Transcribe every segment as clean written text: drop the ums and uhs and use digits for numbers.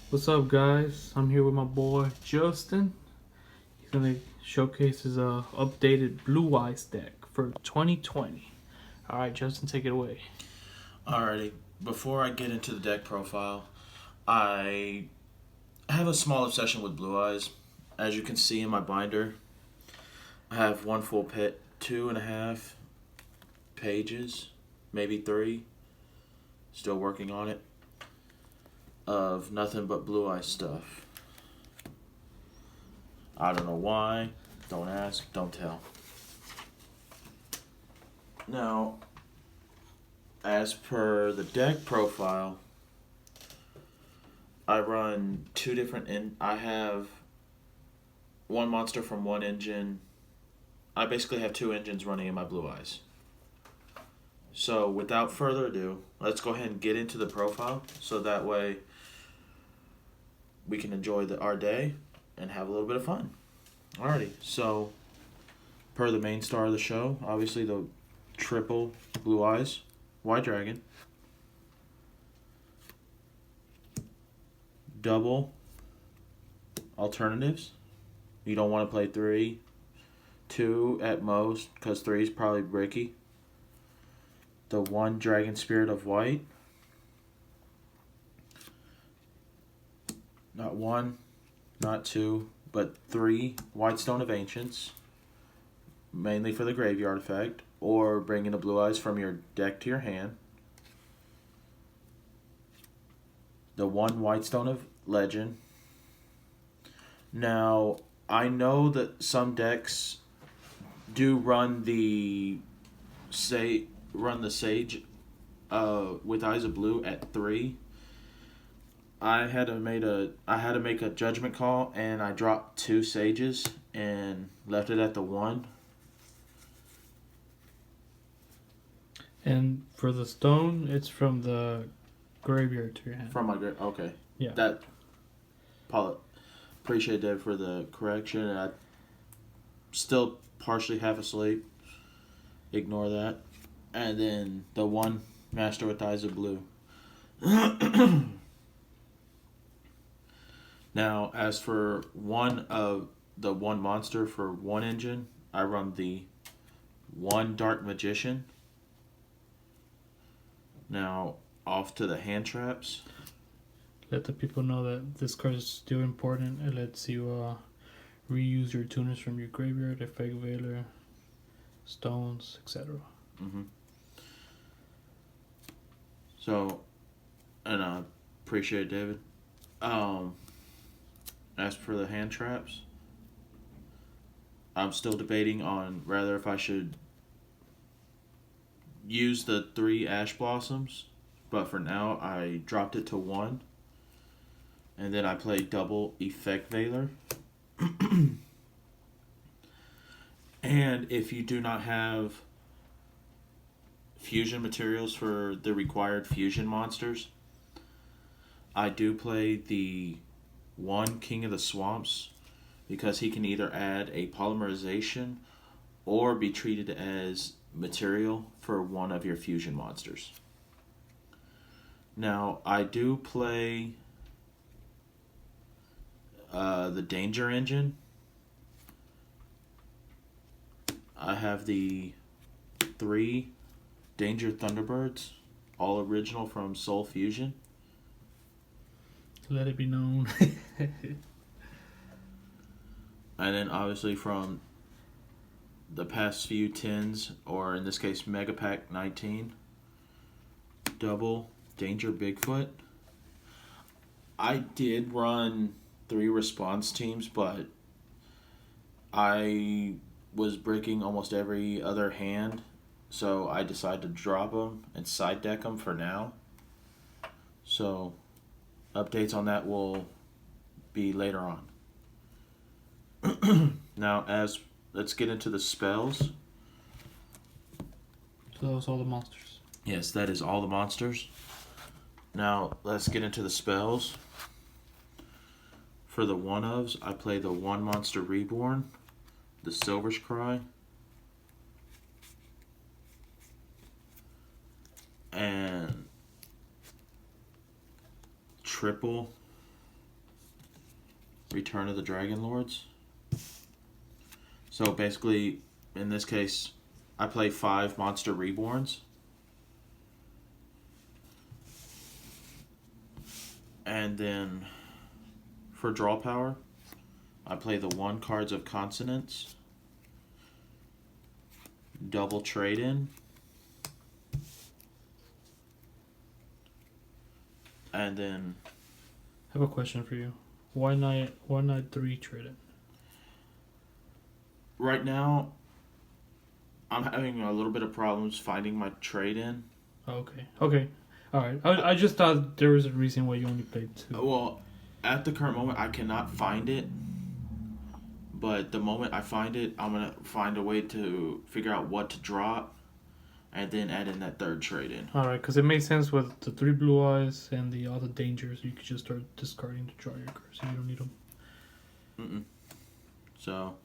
What's up, guys? I'm here with my boy Justin. He's gonna showcase his updated Blue Eyes deck for 2020. All right, Justin, take it away. Alrighty, before I get into the deck profile, I have a small obsession with Blue Eyes. As you can see in my binder, I have one full pit, 2.5 pages, maybe three, still working on it, of nothing but Blue Eyes stuff. I don't know why, don't ask, don't tell. Now, as per the deck profile, I run two different. I have one monster from one engine. I basically have two engines running in my Blue Eyes. So, without further ado, let's go ahead and get into the profile so that way we can enjoy our day and have a little bit of fun. Alrighty, so per the main star of the show, obviously the triple Blue Eyes, White Dragon, double alternatives. You don't want to play three, two at most, because three is probably bricky. The one Dragon Spirit of White. Not one, not two, but three White Stone of Ancients, mainly for the graveyard effect, or bringing the Blue Eyes from your deck to your hand. The one White Stone of Legend. Now, I know that some decks do run the Sage with Eyes of Blue at 3. I had to make a judgment call, and I dropped 2 Sages and left it at the 1. And for the stone, it's from the graveyard to your hand. From my okay. Yeah. That appreciate that for the correction. I still partially half asleep. Ignore that. And then the one Master with Eyes of Blue. Now, as for one monster for one engine, I run the one Dark Magician. Now, off to the hand traps. Let the people know that this card is still important. It lets you reuse your tuners from your graveyard, effect veiler, stones, etc. Mm-hmm. So, and I appreciate it, David. As for the hand traps, I'm still debating on rather if I should use the 3 Ash Blossoms, but for now I dropped it to 1, and then I played double Effect Veiler. And if you do not have fusion materials for the required fusion monsters, I do play the one King of the Swamps, because he can either add a polymerization or be treated as material for one of your fusion monsters. Now, I do play the Danger Engine. I have the 3 Danger Thunderbirds, all original from Soul Fusion. Let it be known. And then obviously from the past few 10s, or in this case Mega Pack 19, double Danger Bigfoot. I did run 3 response teams, but I was breaking almost every other hand, so I decided to drop them and side deck them for now. So updates on that will be later on. Now, let's get into the spells. So that was all the monsters. Yes, that is all the monsters. Now, let's get into the spells. For the one-ofs, I play the one Monster Reborn, the Silver's Cry, and triple Return of the Dragon Lords. So basically, in this case, I play 5 Monster Reborns. And then for draw power, I play the 1 cards of Consonance. Double trade in. And then I have a question for you. Why not 3 trade it? right now, I'm having a little bit of problems finding my trade in. Okay. Okay. All right. I just thought there was a reason why you only played 2. Well, at the current moment, I cannot find it. But the moment I find it, I'm going to find a way to figure out what to drop and then add in that 3rd trade in. All right, because it makes sense with the 3 blue eyes and the other dangers. You could just start discarding to draw your cards. You don't need them. Mm-mm. So,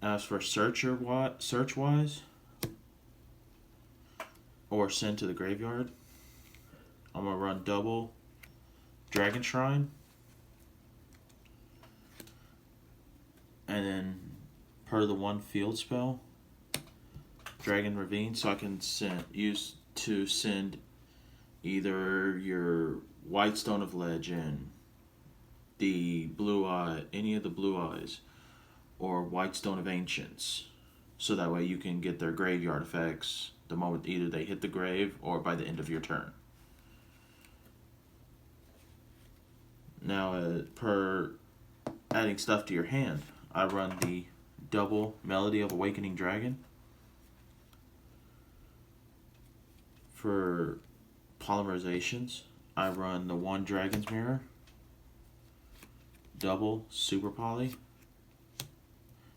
as for search wise, or send to the graveyard, I'm going to run double Dragon Shrine. And then, per the 1 field spell, Dragon Ravine, so I can send either your White Stone of Legend, the Blue Eye, any of the Blue Eyes, or White Stone of Ancients, so that way you can get their graveyard effects the moment either they hit the grave or by the end of your turn. Now, per adding stuff to your hand, I run the double Melody of Awakening Dragon. For polymerizations, I run the 1 Dragon's Mirror, double Super Poly.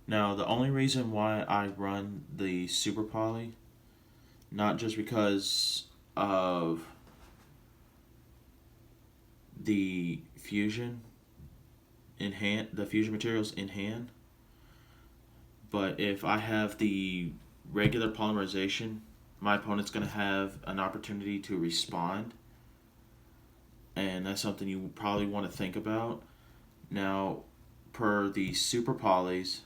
Now, the only reason why I run the Super Poly, not just because of the fusion in hand, the fusion materials in hand, but if I have the regular polymerization, my opponent's going to have an opportunity to respond, and that's something you probably want to think about. Now, per the Super Polys,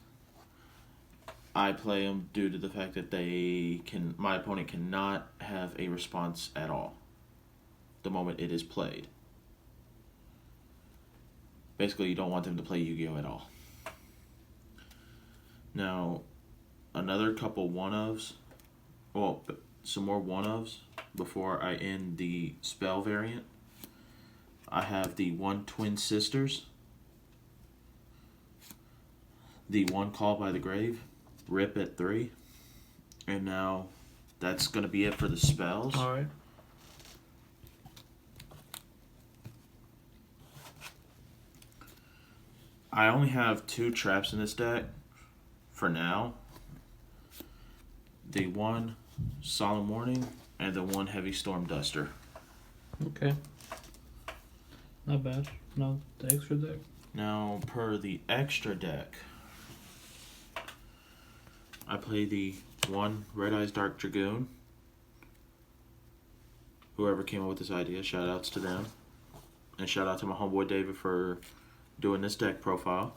I play them due to the fact that my opponent cannot have a response at all the moment it is played. Basically, you don't want them to play Yu-Gi-Oh! At all. Now, another couple one-ofs. Well, some more one-ofs before I end the spell variant. I have the 1 Twin Sisters, the 1 Call by the Grave, Rip at 3, and now that's going to be it for the spells. All right. I only have 2 traps in this deck for now. The 1 Solemn Warning and the 1 Heavy Storm Duster. Okay. Not bad. Now the extra deck. Now, per the extra deck, I play the 1 Red Eyes Dark Dragoon. Whoever came up with this idea, shout outs to them. And shout out to my homeboy David for doing this deck profile.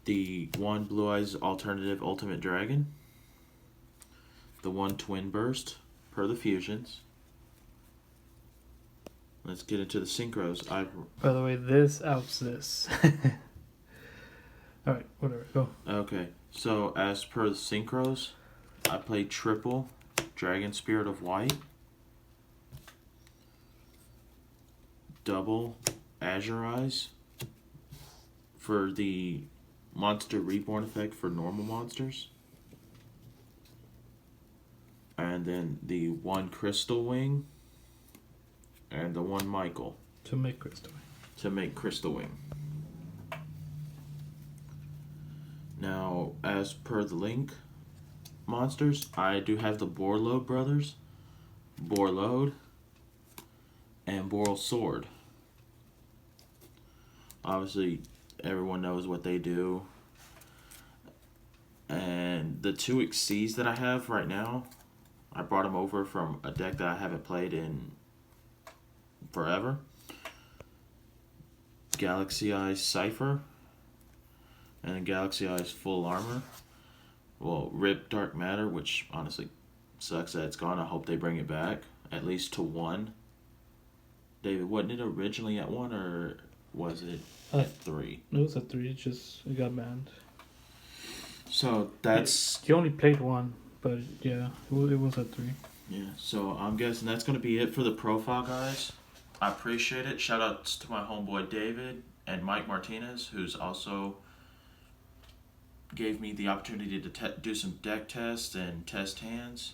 The 1 Blue Eyes Alternative Ultimate Dragon. The 1 Twin Burst, per the fusions. Let's get into the synchros. By the way, this outs this. All right, whatever. Go. Okay, so as per the synchros, I play triple Dragon Spirit of White, double Azure Eyes for the Monster Reborn effect for normal monsters, and then the 1 Crystal Wing and the 1 Michael To make Crystal. to make Crystal Wing. Now, as per the link monsters, I do have the Borload brothers, Borload, and Boral Sword. Obviously, everyone knows what they do. And the 2 Exceeds that I have right now, I brought them over from a deck that I haven't played in forever. Galaxy Eyes Cypher, and then Galaxy Eyes Full Armor. Well, Rip Dark Matter, which honestly sucks that it's gone. I hope they bring it back, at least to 1. David, wasn't it originally at 1, or was it at 3? It was at 3. It got banned. So that's... You only played 1, but yeah, it was at 3. Yeah, so I'm guessing that's going to be it for the profile, guys. I appreciate it. Shout outs to my homeboy David and Mike Martinez, who's also gave me the opportunity to do some deck tests and test hands.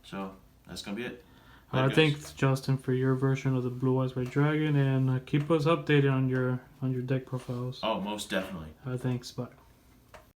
So that's going to be it. Thanks, Justin, for your version of the Blue Eyes Red Dragon, and keep us updated on your deck profiles. Oh, most definitely. Thanks, bye.